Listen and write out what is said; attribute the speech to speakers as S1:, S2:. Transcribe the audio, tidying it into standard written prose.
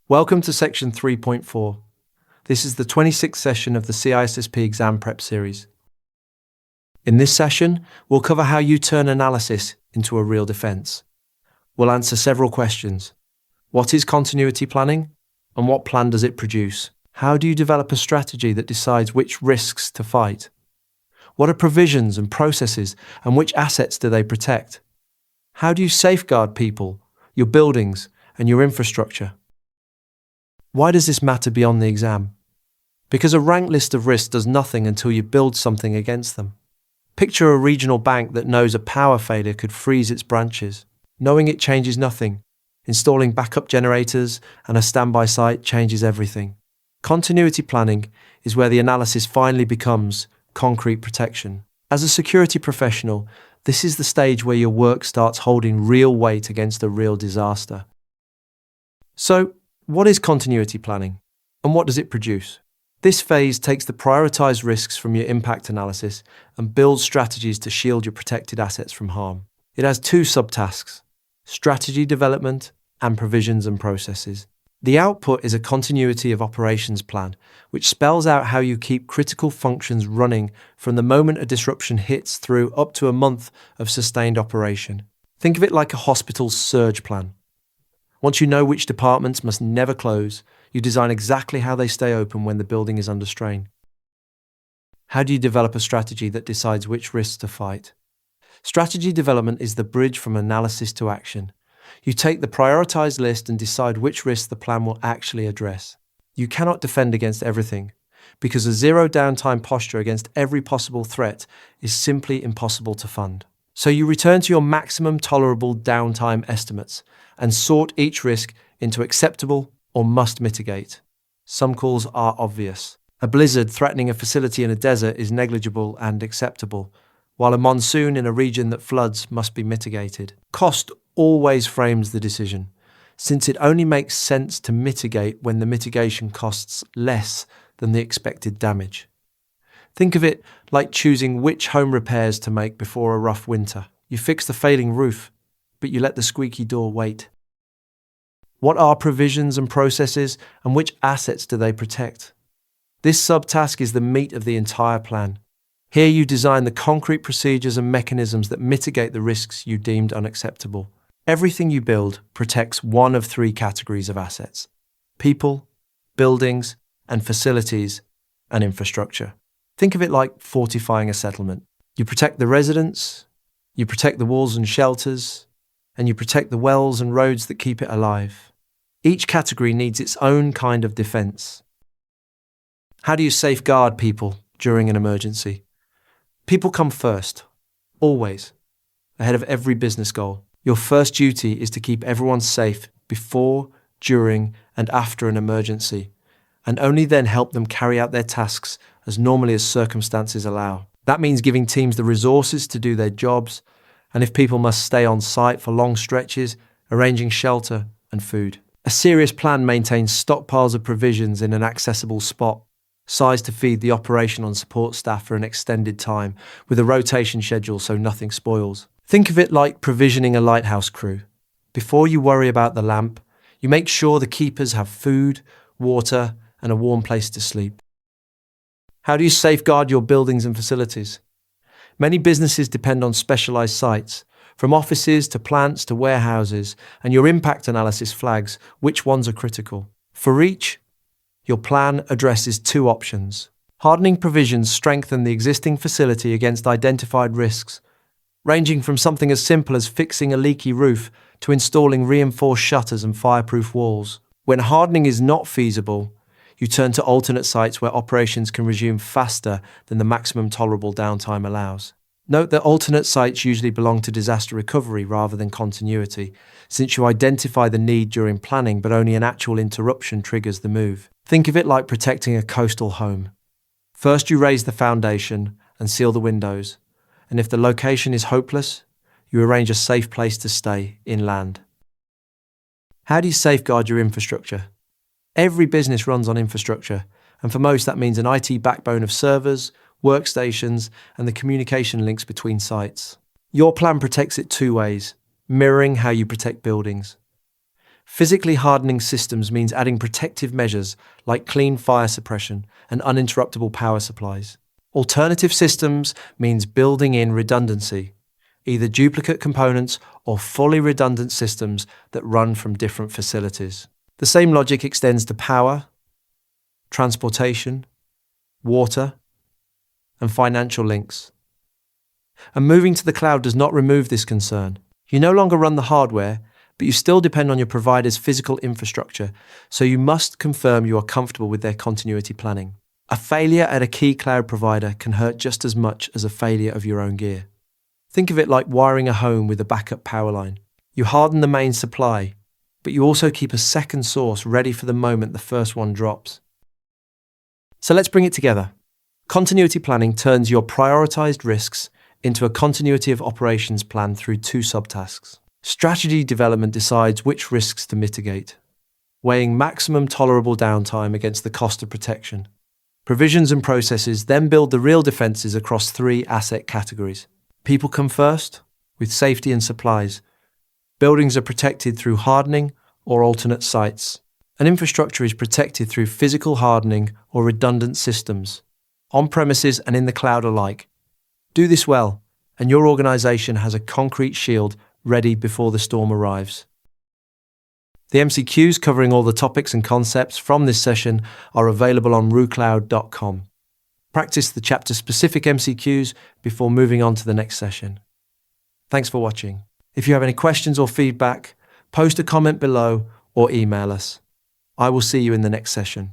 S1: Welcome to section 3.4. This is the 26th session of the CISSP exam prep series. In this session, we'll cover how you turn analysis into a real defense. We'll answer several questions. What is continuity planning? And what plan does it produce? How do you develop a strategy that decides which risks to fight? What are provisions and processes, and which assets do they protect? How do you safeguard people, your buildings, and your infrastructure? Why does this matter beyond the exam? Because a ranked list of risks does nothing until you build something against them. Picture a regional bank that knows a power failure could freeze its branches. Knowing it changes nothing. Installing backup generators and a standby site changes everything. Continuity planning is where the analysis finally becomes concrete protection. As a security professional, this is the stage where your work starts holding real weight against a real disaster. So, what is continuity planning, and what does it produce? This phase takes the prioritized risks from your impact analysis and builds strategies to shield your protected assets from harm. It has two subtasks: strategy development and provisions and processes. The output is a continuity of operations plan, which spells out how you keep critical functions running from the moment a disruption hits through up to a month of sustained operation. Think of it like a hospital's surge plan. Once you know which departments must never close, you design exactly how they stay open when the building is under strain. How do you develop a strategy that decides which risks to fight? Strategy development is the bridge from analysis to action. You take the prioritized list and decide which risks the plan will actually address. You cannot defend against everything, because a zero downtime posture against every possible threat is simply impossible to fund. So you return to your maximum tolerable downtime estimates and sort each risk into acceptable or must mitigate. Some calls are obvious. A blizzard threatening a facility in a desert is negligible and acceptable, while a monsoon in a region that floods must be mitigated. Cost always frames the decision, since it only makes sense to mitigate when the mitigation costs less than the expected damage. Think of it like choosing which home repairs to make before a rough winter. You fix the failing roof, but you let the squeaky door wait. What are provisions and processes, and which assets do they protect? This subtask is the meat of the entire plan. Here you design the concrete procedures and mechanisms that mitigate the risks you deemed unacceptable. Everything you build protects one of three categories of assets: people, buildings, and facilities, and infrastructure. Think of it like fortifying a settlement. You protect the residents, you protect the walls and shelters, and you protect the wells and roads that keep it alive. Each category needs its own kind of defense. How do you safeguard people during an emergency? People come first, always, ahead of every business goal. Your first duty is to keep everyone safe before, during, and after an emergency, and only then help them carry out their tasks as normally as circumstances allow. That means giving teams the resources to do their jobs, and if people must stay on site for long stretches, arranging shelter and food. A serious plan maintains stockpiles of provisions in an accessible spot, sized to feed the operational and support staff for an extended time, with a rotation schedule so nothing spoils. Think of it like provisioning a lighthouse crew. Before you worry about the lamp, you make sure the keepers have food, water, and a warm place to sleep. How do you safeguard your buildings and facilities? Many businesses depend on specialized sites, from offices to plants to warehouses, and your impact analysis flags which ones are critical. For each, your plan addresses two options. Hardening provisions strengthen the existing facility against identified risks, ranging from something as simple as fixing a leaky roof to installing reinforced shutters and fireproof walls. When hardening is not feasible, you turn to alternate sites where operations can resume faster than the maximum tolerable downtime allows. Note that alternate sites usually belong to disaster recovery rather than continuity, since you identify the need during planning but only an actual interruption triggers the move. Think of it like protecting a coastal home. First you raise the foundation and seal the windows, and if the location is hopeless, you arrange a safe place to stay inland. How do you safeguard your infrastructure? Every business runs on infrastructure, and for most that means an IT backbone of servers, workstations, and the communication links between sites. Your plan protects it two ways, mirroring how you protect buildings. Physically hardening systems means adding protective measures like clean fire suppression and uninterruptible power supplies. Alternative systems means building in redundancy, either duplicate components or fully redundant systems that run from different facilities. The same logic extends to power, transportation, water, and financial links. And moving to the cloud does not remove this concern. You no longer run the hardware, but you still depend on your provider's physical infrastructure, so you must confirm you are comfortable with their continuity planning. A failure at a key cloud provider can hurt just as much as a failure of your own gear. Think of it like wiring a home with a backup power line. You harden the main supply, but you also keep a second source ready for the moment the first one drops. So let's bring it together. Continuity planning turns your prioritized risks into a continuity of operations plan through two subtasks. Strategy development decides which risks to mitigate, weighing maximum tolerable downtime against the cost of protection. Provisions and processes then build the real defenses across three asset categories. People come first, with safety and supplies. Buildings are protected through hardening or alternate sites. And infrastructure is protected through physical hardening or redundant systems, on-premises and in the cloud alike. Do this well, and your organization has a concrete shield ready before the storm arrives. The MCQs covering all the topics and concepts from this session are available on rucloud.com. Practice the chapter-specific MCQs before moving on to the next session. Thanks for watching. If you have any questions or feedback, post a comment below or email us. I will see you in the next session.